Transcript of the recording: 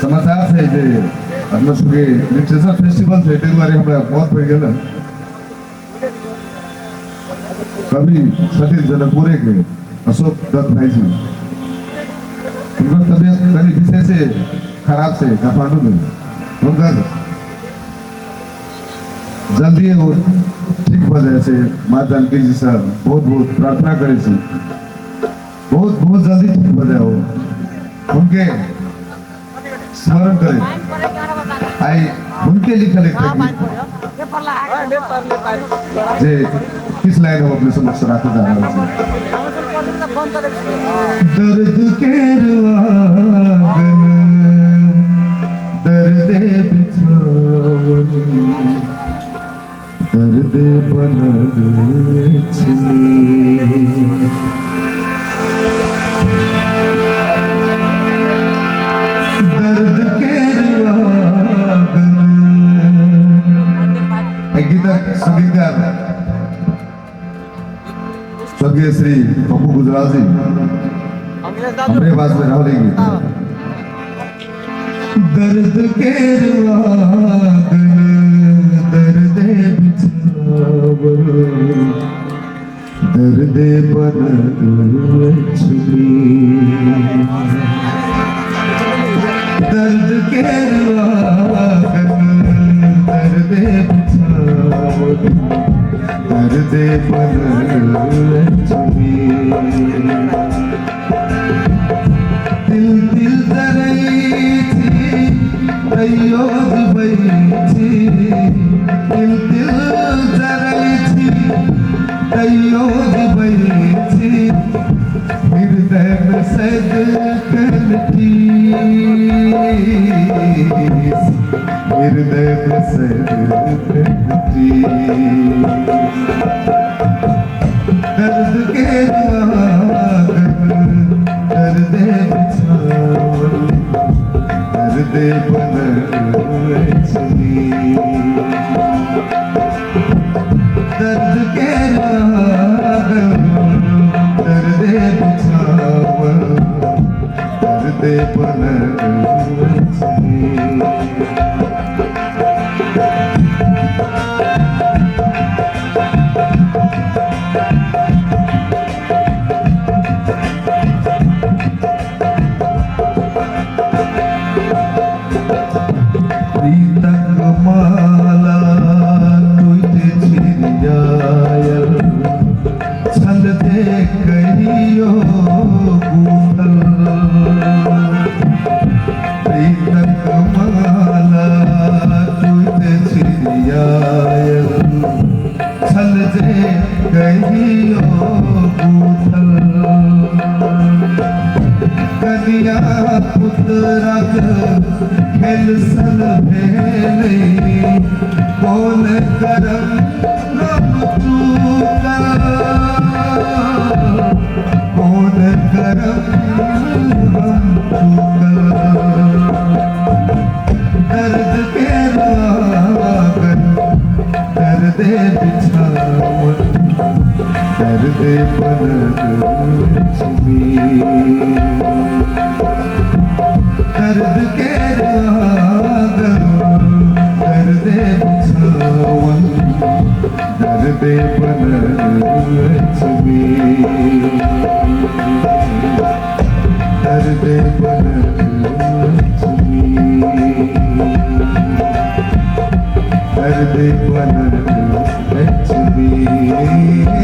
समाचार से जे अपना सबके लिटरेचर फेस्टिवल से एक बार हमरा बहुत पड़ गया कवि सतीश जनकपुरे के अशोक दत्त भाई जी उनका तबियत कभी विशेष से खराब से काठमांडू में उनका जल्दी वो ठीक हो जाए से माँ जानकी जी से बहुत बहुत प्रार्थना करे से बहुत बहुत जल्दी ठीक हो जाए वो उनके स्मरण करे आई उनके लिखा लिखा जे किस लाइन हम अपने समक्ष रखते जा रहे हैं दर्द के रुआगन दर्द बिछावनी दर्द बनल छिनी दर्द के रुआगन एक गीत संगीतकार स्वर्गीय श्री पप्पू गुजराल जी हमरे आवाज में रावलेंगे दर्द के रुआगन दर्द बिछावर दर्द बनल छिनी दर्द के रुआगन दर्द बिछावर दर्द बनल छिनी दिल दिल दरई थी तैयो दुबई थी दिल दिल दरई थी तैयो दुबई थी हृदय में सद करती हृदय में सद करती दर्द के दर्द बिछावर दर्द बनल छिनी दर्द के दर्द बिछावर दर्द बनल छिनी माला तुझे छिरियायल छल दे कहियो गूथल प्रीतक माला तुझे छिरियायल छल दे कहियो गूथल कनिया पुत्रक खेल सल भेलै कौन करम रब चूकल कौन करम रब चूकल दर्द के रुआगन दर्द बिछावर दर्द बनल छिनी दर्द के रुआगन दर्द बिछावर दर्द बनल छिनी दर्द बनल छिनी दर्द बनल छिनी